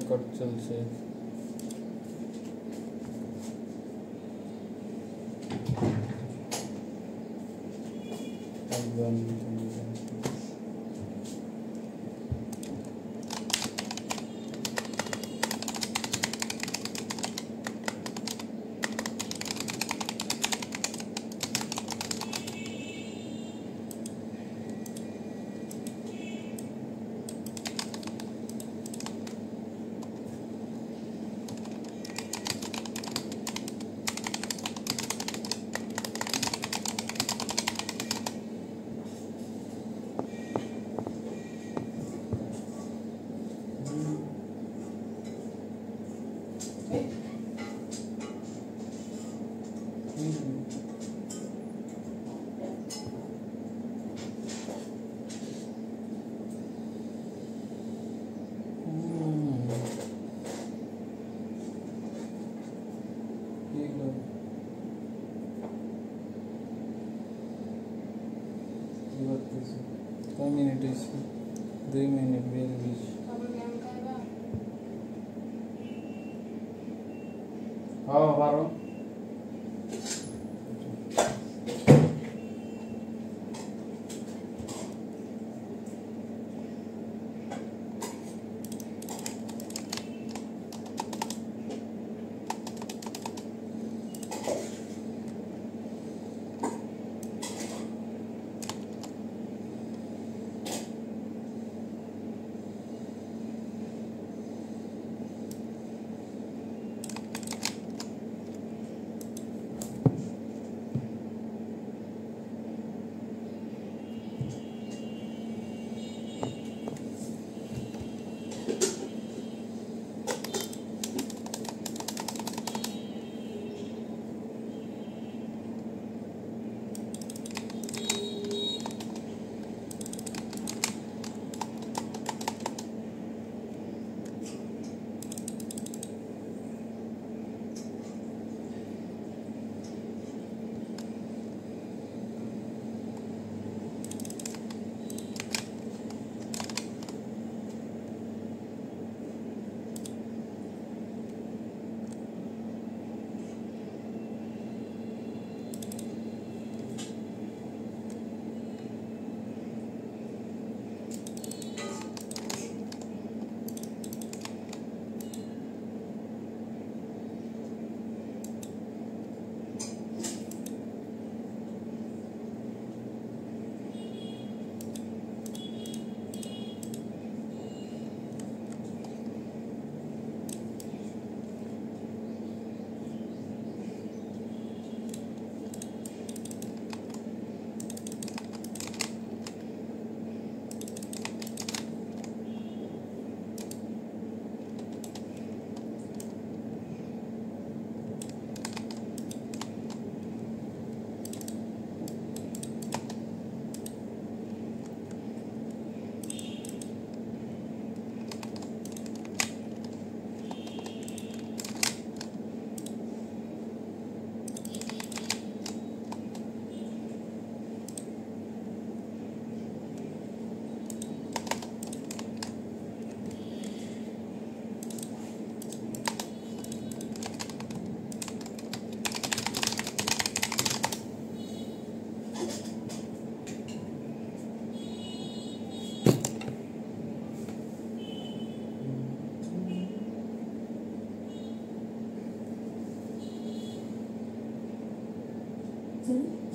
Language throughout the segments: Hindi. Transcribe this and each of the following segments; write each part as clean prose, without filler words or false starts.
कट चल से minutes 2 minutes very हाँ बारो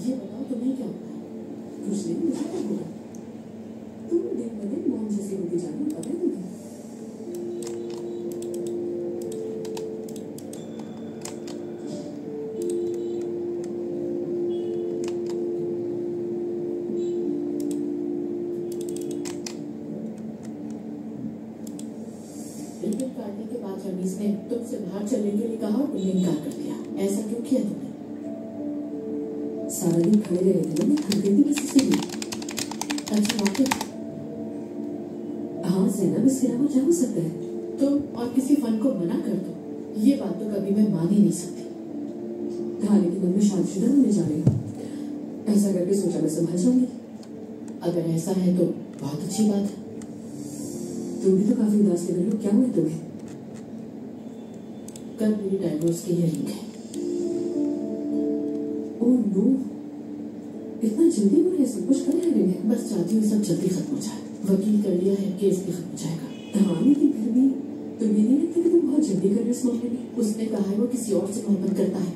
ये बताओ तुम्हें क्या होता है? कुछ नहीं, मुझे क्या होगा? तुम दिन ब दिन मॉम जैसी होती जा रही हो, पता है तुम्हें? रिबन काटने के बाद रमीज ने तुमसे बाहर चलने के लिए कहा और तुमने इनकार कर दिया। ऐसा क्यों किया तुमने? सारा दिन खड़े रहे थे ना, थक गई थी किसी से भी। अच्छा वाकई? हाँ ज़ैनब, इसके अलावा क्या हो सकता है? तुम और किसी फन को मना कर दो, ये बात तो कभी मैं मान ही नहीं सकती। हाँ लेकिन मैं शादीशुदा होने जा रही हूँ, ऐसा करके सोचा मैं संभल जाऊंगी। अगर ऐसा है तो बहुत अच्छी बात है। तुम भी तो काफी उदास लग रही हो, क्या हुआ तुम्हें? कल मेरी डाइवोर्स की हियरिंग है। ओह नो, इतना जल्दी हो रहा है सब कुछ? कर रहे हैं? बस चाहती हूँ सब जल्दी खत्म हो जाए। वकील कर लिया है, केस भी खत्म हो जाएगा। हाँ लेकिन फिर भी तुम्हें नहीं लगता कि तुम बहुत जल्दी कर रहे हो इस मामले में? उसने कहा है वो किसी और से मोहब्बत करता है,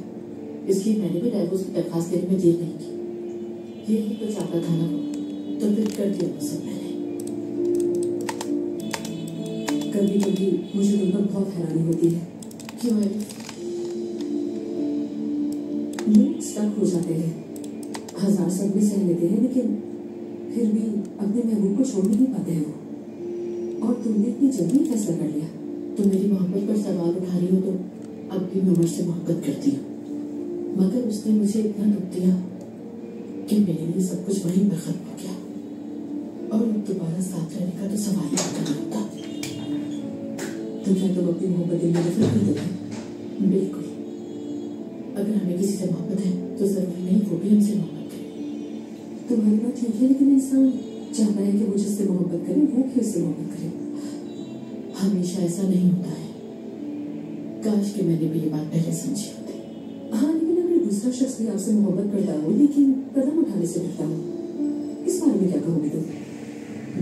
इसलिए मैंने भी डाइवोर्स की दरखास्त देने में देर नहीं की। यही तो चाहता था ना वो, तो फिर कर दिया मुझसे मैंने। कभी कभी मुझे तुम पर बहुत हैरानी होती है। क्यों है? लोग स्टक हो जाते हैं, हजार सदमे सह लेते हैं, लेकिन फिर भी अपने महबूब को छोड़ नहीं पाते हैं वो। और तुमने इतनी जल्दी फैसला कर लिया। तुम मेरी मोहब्बत पर सवाल उठा रही हो तो अब भी मैं उमर से मोहब्बत करती हूँ, मगर उसने मुझे इतना दुख दिया कि मेरे लिए सब कुछ वहीं पर खत्म हो गया और अब दोबारा साथ रहने का तो सवाल ही नहीं होता। तो क्या तुम अपनी मोहब्बत दिल में दफन कर दोगे? बिल्कुल। अगर हमें किसी से मोहब्बत है तो जरूरी नहीं वो भी हमसे मोहब्बत करे। तुम्हारी बात ठीक है, लेकिन इंसान चाहता है कि वो जिससे मोहब्बत करे वो भी उससे मोहब्बत करे। हमेशा ऐसा नहीं होता है। काश कि मैंने भी ये बात पहले समझी होती। हाँ लेकिन अगर दूसरा शख्स भी आपसे मोहब्बत करता हो लेकिन कदम उठाने से डरता हो, इस बारे में क्या कहोगे तुम?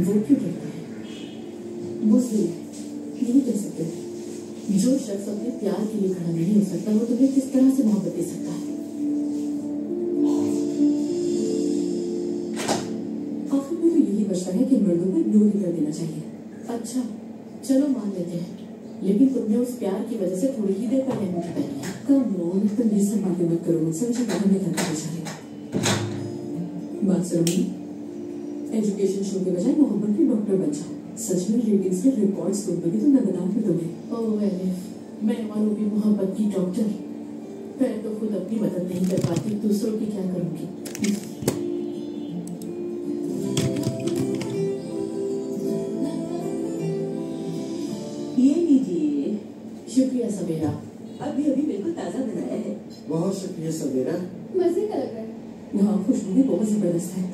वो क्यों डरता है? वो नहीं कह सकते। जो शख्स अपने प्यार के लिए खड़ा नहीं हो सकता वो तुम्हें किस तरह से मोहब्बत दे सकता है? आखिर में तो यही बचता है कि मर्दों को इग्नोर ही कर देना चाहिए। अच्छा चलो मान लेते हैं, लेकिन तुमने उस प्यार की वजह से थोड़ी ही देर पहले मुझे पहनी है। कम ऑन, तुम ये सब बातें मत करो मुझसे, मुझे बाहर निकल कर चाहिए। बात सुनो, एजुकेशन शो के बजाय मोहब्बत की डॉक्टर बन जाओ। सच में रेटिंग्स के रिकॉर्ड्स तोड़ोगे तो मैं बता भी दूंगी। ओह मैं मानूंगी मोहब्बत की डॉक्टर। मैं तो खुद अपनी मदद नहीं कर पाती, दूसरों की क्या करूंगी? ये लीजिए। शुक्रिया सवेरा, अभी अभी बिल्कुल ताजा बनाया है। बहुत शुक्रिया सवेरा। मजे का लग रहा है। यहाँ खुशबू भी बहुत जबरदस्त है।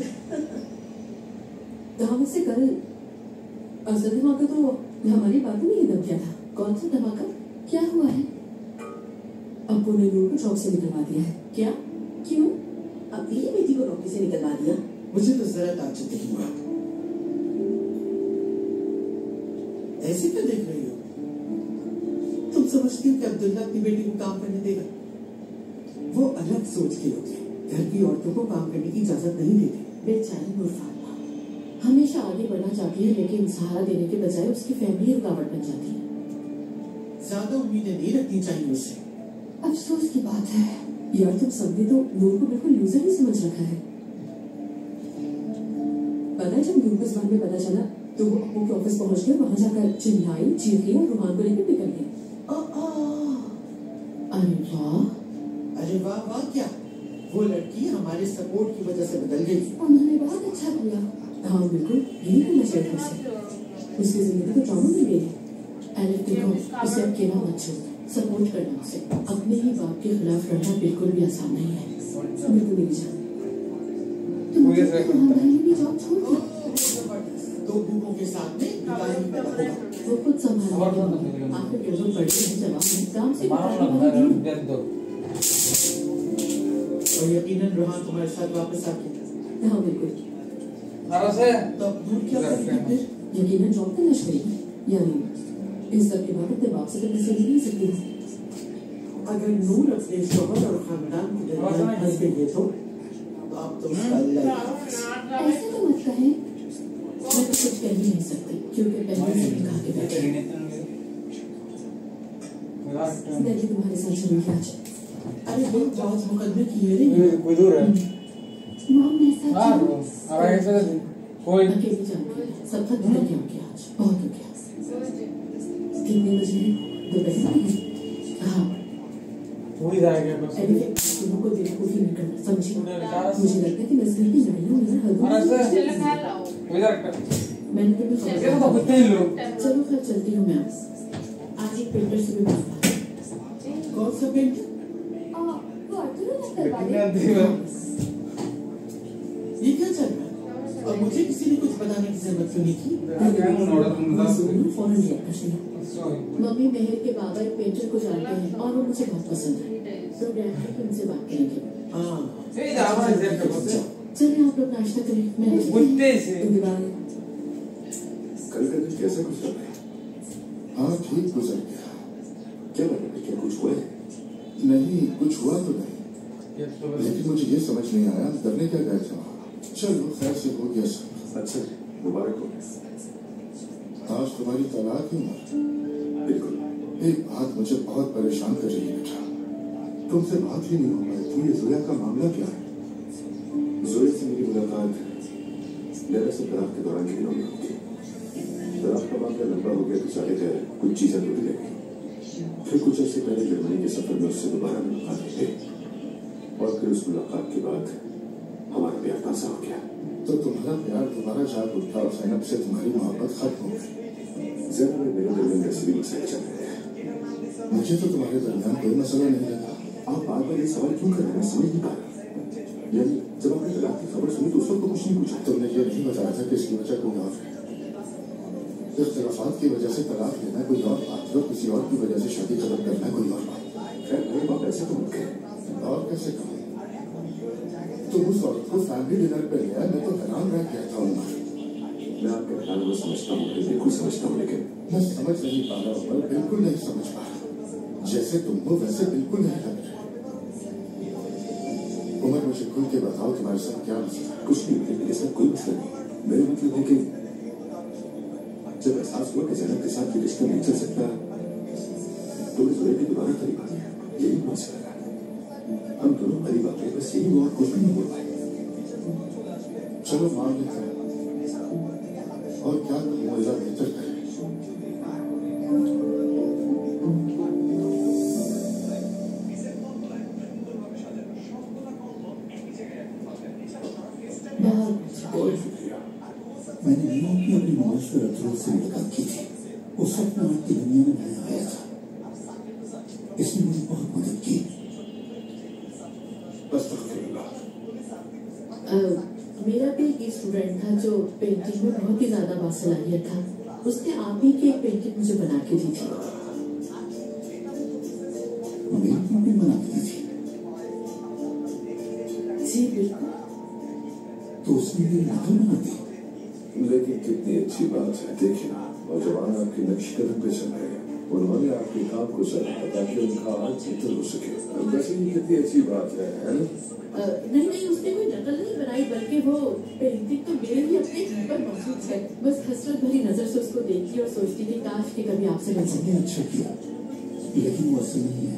तो हम इससे कल असल धमाका तो हमारी बात में ही दब गया था। कौन सा धमाका? क्या हुआ है? अब्बू ने नूर को जॉब से निकलवा दिया है। क्या? क्यों? अपनी बेटी को नौकरी से निकलवा दिया? मुझे तो जरा ताज्जुब नहीं हुआ। ऐसे क्यों देख रही हो? तुम समझती हो कि अब्दुल्ला अपनी बेटी को काम करने देगा? वो अलग सोच के होते हैं, घर की औरतों को काम करने की इजाजत नहीं देते। बेचारी नूर फातिमा हमेशा आगे बढ़ना चाहती है, लेकिन सहारा देने के बजाय उसकी फैमिली रुकावट बन जाती है। ज्यादा उम्मीदें नहीं रखनी चाहिए उससे। अफसोस की बात है यार, तुम सबने तो नूर को बिल्कुल लूजर ही समझ रखा है। पता है जब नूर को इस बारे में पता चला तो वो अब्बू के ऑफिस पहुंच गया, वहां जाकर चिल्लाई चीखी और रुमान को लेकर निकल गई। अरे वाह वाह, क्या वो लड़की हमारे सपोर्ट की वजह से बदल गई। उन्होंने बहुत अच्छा किया। हाँ बिल्कुल, यही करना चाहिए उसे। उसकी जिंदगी तो ट्रॉमा में गई है। एलिफ देखो, उसे अकेला मत छोड़ो, सपोर्ट करना उसे। अपने ही बाप के खिलाफ लड़ना बिल्कुल भी आसान नहीं है। बिल्कुल मेरी जान। तुम भी जॉब छोड़ दो। दो बूढ़ों के साथ में गाड़ी में होगा। वो खुद संभालेगा। आखिर जो बड़े हैं जवाब में काम से और यकीनन रोहान तुम्हारे साथ वापस आ गया। हाँ बिल्कुल। तो अब नूर क्या करेगी फिर? यकीनन जॉब तलाश करेगी, यानी इस सब के बाद अपने बाप से तो पैसे ले नहीं सकती। अगर नूर अपने शोहर और खानदान को दरमियान फंस गई है तो आप तो उसका अल्लाह ही। ऐसे तो मत कहें, मैं तो कुछ कह ही नहीं सकती क्योंकि पहले से निकाह के बैठे। मैं भी तुम्हारे साथ चलूंगी आज। अरे वो जॉज मुकदमे की हियरिंग कोई दूर है। मॉम ने ऐसा हाँ किया। अब ऐसे कोई अकेली जाऊंगी, सब खत्म करके आऊंगी आज। बहुत हो गया। कितने बजे हैं? दोपहर में? हाँ। वही जाएगा बस। तुमको बेवकूफी नहीं करना, समझी? तूने विचारा मुझे लगता है कि मैं इस घर की नारियां मेरा हद ऐसे हो। इधर मैंने तुम्हें ये तो कुत्ते ही लोग। चलो फिर चलती हूँ मैं। आज एक पेंटर से भी बात है। कौन सा पेंटर? वो अर्जुन ने करवा कितना दी है? ये क्या चल रहा है? और मुझे किसी ने कुछ बताने की जरूरत क्यों नहीं की? फौरन रिएक्ट कर लिया। मम्मी मेहर के बाबा एक पेंटर को जानते हैं और वो मुझे बहुत पसंद है। प्रोग्राम में उनसे बात करेंगे। चलिए आप लोग नाश्ता करें। मैं कल का दिन कैसे गुजरा है? हाँ ठीक गुजर गया। क्या लगा क्या कुछ हुआ है? नहीं कुछ हुआ तो नहीं, लेकिन मुझे ये समझ नहीं आया करने क्या गए थे। चलो खैर से हो गया सब। अच्छा मुबारक हो। आज तुम्हारी तलाक की उम्र। बिल्कुल। एक बात मुझे बहुत परेशान कर रही है बेटा, तुमसे बात ही नहीं हो पाई। तुम ये जोया का मामला क्या है? जोया से मेरी मुलाकात दरअसल तलाक के दौरान के दिनों में होती। तलाक का मामला लंबा हो गया तो सारे कुछ चीजें टूट गई। फिर कुछ अर्से पहले जर्मनी के सफर में उससे दोबारा मुलाकात हुई और फिर उस मुलाकात के बाद हमारा प्यार ताजा हो गया। तो तुम्हारा प्यार दोबारा जाग उठा और ज़ैनब से तुम्हारी मोहब्बत खत्म हो गई। ज़ैनब में मेरे दरमियान वैसे भी मसले चल रहे हैं। मुझे तो तुम्हारे दरमियान कोई मसला नहीं लगा। आप बार बार ये सवाल क्यों कर रहे हैं? समझ नहीं पा रहा। यानी जब आपने तलाक की खबर सुनी तो उस वक्त कुछ नहीं पूछा? तुमने ये नहीं बताया था कि इसकी वजह कोई और है। इख्तिलाफात की वजह से तलाक लेना कोई और बात है और किसी और की वजह से शादी खत्म करना कोई और बात। खैर मेरे बाप ऐसे तो मुमकिन है। और कैसे कहूँ? तुम उस औरत को फैमिली डिनर पे लिया, मैं तो हैरान रह गया था। उमर मैं आपके ख्याल में समझता हूँ, बिल्कुल समझता हूँ, लेकिन मैं समझ नहीं पा रहा हूँ। बिल्कुल नहीं समझ पा रहा। जैसे तुम हो वैसे बिल्कुल नहीं लग रहे। उमर मुझे खुल के बताओ तुम्हारे साथ क्या मसला? कुछ नहीं, मेरे साथ कोई मसला नहीं। मेरा मतलब है कि जब एहसास हुआ कि ज़ैनब के साथ ये रिश्ता नहीं चल सकता तो मैं जोया की दोबारा करीब आ गया। यही मसला है। हम दोनों करीब आ गए, बस यही वो और कुछ भी नहीं बोल पाए। चलो मान लेते हैं। और क्या करूँ, अल्लाह बेहतर करे। बहुत शुक्रिया। मैंने न्यूयॉर्क में अपनी मास्टर अब्दुल से मुलाकात की थी। उस वक्त मैं आपकी दुनिया में नया आया था। इसने मुझे बहुत मदद की। मेरा भी एक स्टूडेंट था जो पेंटिंग में बहुत ही ज्यादा बासलाहियत था। उसने आप ही की एक पेंटिंग मुझे बना के दी थी। मेरी पेंटिंग बना के दी थी? जी बिल्कुल। तो उसने मेरी नकल बना दी। लेकिन कितनी अच्छी बात है। देखिए ना, नौजवान आपके नक्श कदम पे चल रहे हैं। उन्होंने आपके काम को सराहा ताकि उनका आज बेहतर हो सके। वैसे ये कितनी अच्छी बात है ना? नहीं, उसने कोई नकल नहीं बनाई, बल्कि वो पेंटिंग तो मेरे ही अपने घर पर मौजूद है। बस हसरत भरी नजर से उसको देखती और सोचती थी काश कि कभी आपसे मिल सके। अच्छा किया, लेकिन वो असल नहीं है।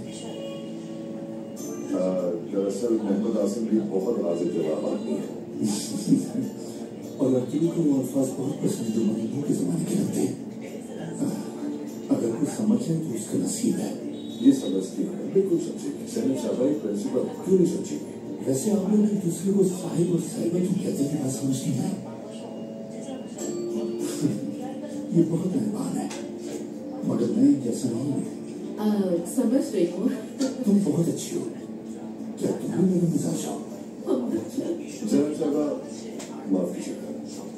दरअसल मोहम्मद आसिम भी बहुत वाज़ेह जवाब आदमी है और लड़की को वो अल्फाज बहुत पसंद जो महीनों के जमाने के लगते। अगर कुछ समझे तो उसका नसीब है। ये समझती है, बिल्कुल समझेगी। ज़ैनब साहबा एक प्रिंसिपल क्यों नहीं समझेगी? वैसे आप लोग एक दूसरे को साहिब और साहिबा क्यों कहते हैं? बात समझ नहीं आई। ये बहुत मेहरबान है, मगर मैं जैसा नहीं हूँ। समझ रही हूँ। तुम बहुत अच्छी हो। क्या तुम भी मेरे मिजाज हो? ज़ैनब साहबा माफ कीजिएगा,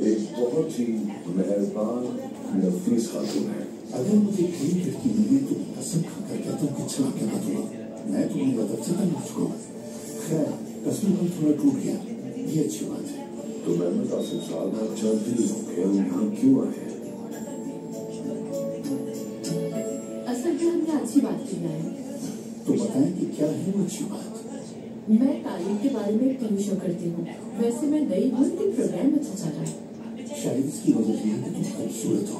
एक बहुत ही मेहरबान नफीस खातून है। अगर मुझे कोई लड़की मिली तो मैं कसम खाकर कहता हूँ कि छला के ना दूंगा। मैं तुम्हारी मदद से तंग हो चुका हूँ। खैर कसम पर थोड़ा टूट गया, ये अच्छी बात है। तो मोहम्मद आसिफ साहब आप जानते ही होंगे हम यहाँ क्यों आए हैं? असल में हमने अच्छी बात की है। तो बताएं कि क्या है वो अच्छी बात? मैं तालीम के बारे में टीवी शो करती हूँ। वैसे मैं नई हूँ, लेकिन प्रोग्राम अच्छा चल रहा है। शायद इसकी वजह यह है कि तुम खूबसूरत हो।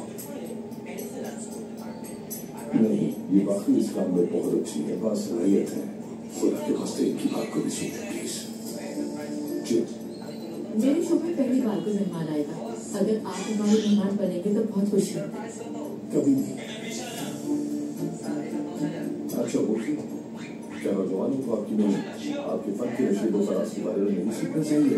नहीं, ये वाकई इस काम में बहुत अच्छी है, बासलाहियत है। खुदा के वास्ते इनकी बात को भी सुनिए प्लीज। जी मेरे शो में पहली बार कोई मेहमान आएगा। अगर आप हमारे मेहमान बनेंगे तो बहुत खुशी होगी। कभी नहीं। अच्छा वो क्या नौजवानों को आपकी नहीं आपके फन के नशे व फराज के बारे में नहीं सीखना चाहिए?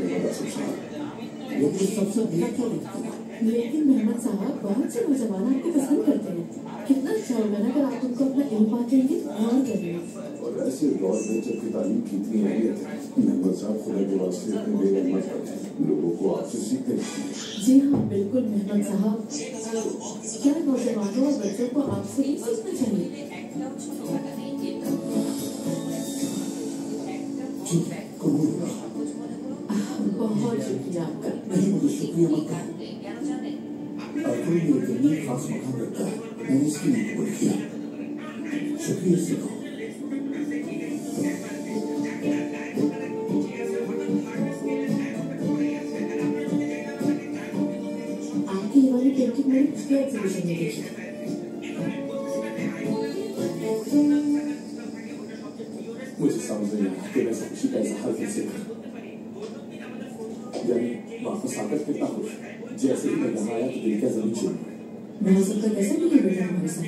लेकिन सबसे मेरा क्या दिखता है? लेकिन मेहमद साहब बहुत से नौजवान आपको पसंद करते हैं। कितना अच्छा होगा ना अगर आप उनको अपना इल्म बांटेंगे और करेंगे। और ऐसे दौर में जबकि तालीम की इतनी अहमियत है, मेहमद साहब खुदा के वास्ते अपने बेगम मत करते, लोगों को आपसे सीखते हैं। जी हाँ बिल्कुल मेहमद साहब, क्या नौजवानों और बच्चों को आपसे ही सीखना चाहिए। कबूल हुआ। बहुत शुक्रिया आपका। नहीं, मुझे शुक्रिया मत करो। कोई मेरे दिल में खास मकाम रखता है, मैंने इसके लिए कबूल किया। शुक्रिया से कहो। आपकी ये वाली पेंटिंग मैंने पिछले एग्जीबिशन में देखी। मुझे समझ नहीं आया कि मैं ऐसा खुशी का इजहार कैसे करूं। यानी वापस आकर कितना खुश, जैसे ही मैं यहाँ आया तो दिल का जमीन छू मैं सबका कैसे नहीं बैठा हमारे साथ।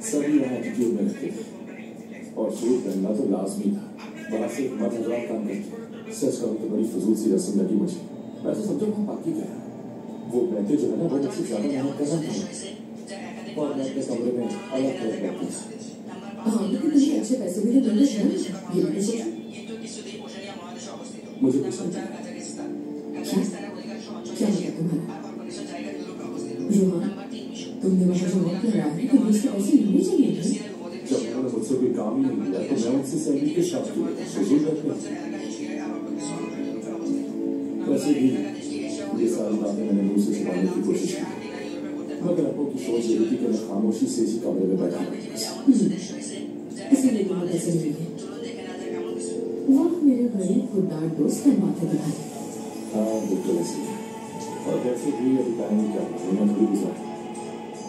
सभी यहाँ एटीट्यूड में रखते थे और सूट पहनना तो लाजमी था। बड़ा से मजेदार काम करते, सच कहूँ तो बड़ी फजूल सी रस्म लगी मुझे। मैं तो समझो वहाँ बाकी गया, वो बैठे जो है ना वो मुझसे ज्यादा मेहनत कर रहा था और मैं अपने कमरे में अलग अलग बैठा था। हाँ लेकिन मुझे अच्छे पैसे भी तो मिलते हैं, ये मैंने सोचा। मुझे कुछ नहीं चाहिए। क्या लगा तुम्हारा रोहन, तुमने वहाँ जवाब दिया है कि मुझे पैसे मिलने चाहिए थे। जब उन्होंने मुझसे कोई काम ही नहीं किया तो मैं उनसे सैलरी के साथ फजूल रखते। वैसे भी ये सारी बातें मैंने मुंह से छुपाने की कोशिश की, मगर आपको की सोच ये थी कि मैं खामोशी से इसी कमरे में बैठा हूँ। इसीलिए तुम्हें पैसे मिलेंगे। वाह मेरे गरीब खुददार दोस्त का माथे दिखाई। हाँ बिल्कुल ऐसे ही। और वैसे भी अभी टाइम क्या महीना थोड़ी गुजरा,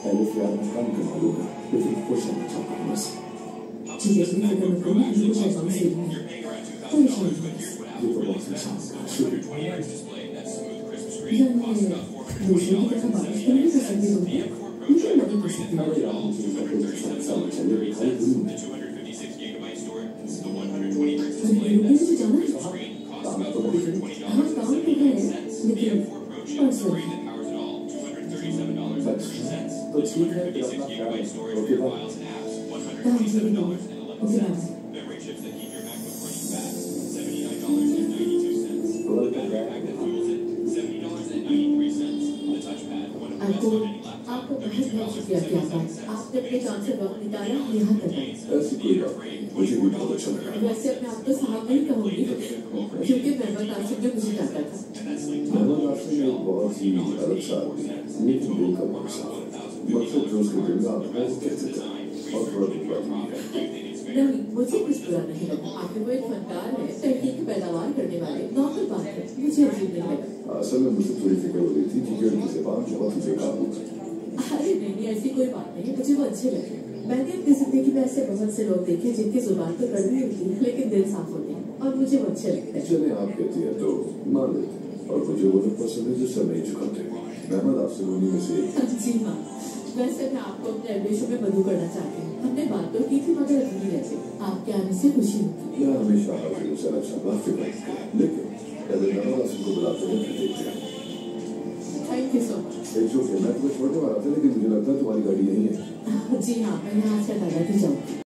पहले प्यार में कम कमा लूंगा लेकिन खुश रहना चाहता हूँ बस। ठीक है फिक्र मत करो, मुझे कुछ ऐसा नहीं सीखना है। परेशान मत हो। ये तो बहुत अच्छा है, शुक्रिया। यानी दूसरों की तरह बारिश तो नहीं कर सकती तुमको, मुझे मदद कर सकती हो। अरे यार मुझे इसका कोई समझ चले दिखाई दूँ। मुझे जाना है। काम तो कभी नहीं। हाँ काम तो है लेकिन पर्सनल। तो ठीक है फिर अपना ख्याल रखो। Okay bye. हाँ जी ओके बाय। आपको बहुत बहुत शुक्रिया किया था, आपने अपने काम से वक्त निकाला यहाँ तक। ऐसी कोई बात नहीं, मुझे भी बहुत अच्छा लगा। वैसे अपने आप को साहब नहीं कहूँगी क्योंकि मेहमान आसिफ ने मुझे डांटा था। मेहमान आसिफ एक बहुत ही अलग सा आदमी है, लेकिन दिल का बहुत साफ है। मकसद जो उसके दिल में आता है वो कहते थे और थोड़ा बुरा भी है। नहीं मुझे कुछ बुरा नहीं लगा, आखिर वो एक फनकार है, तहकीक की पैदावार करने वाले, नॉर्मल बात है, मुझे अजीब नहीं लगा। असल में मुझे थोड़ी फिक्र हो रही थी कि उनकी ज़बान बहुत ही बेकार हो गई। अरे नहीं ऐसी कोई बात नहीं, मुझे वो अच्छे लगे। मैंने अपनी जिंदगी में ऐसे बहुत से लोग देखे जिनकी जुबान तो कड़वी होती है लेकिन दिल साफ होती है और मुझे वो अच्छे लगते हैं। चले आप कहती हैं तो मान लेते हैं और मुझे वो लोग पसंद है जो सर नहीं झुकाते। मेहमद आपसे उन्हीं में से जी हाँ, वैसे मैं आपको अपने अगले शो में मधु करना चाहती हूँ। हमने बात तो की थी मगर अधूरी रहती। आपके आने से खुशी होगी। मैं हमेशा हाजिर हूँ सर, अच्छा बात फिक्र लेकिन पहले मेहमद आपसे को बुलाते हैं फिर देखते हैं। Thank you so much. एक जो मैं तुम्हें छोड़ने वाला था लेकिन मुझे लगता है तुम्हारी गाड़ी यही है। जी हाँ मैं यहाँ से दादा की जाऊँगी।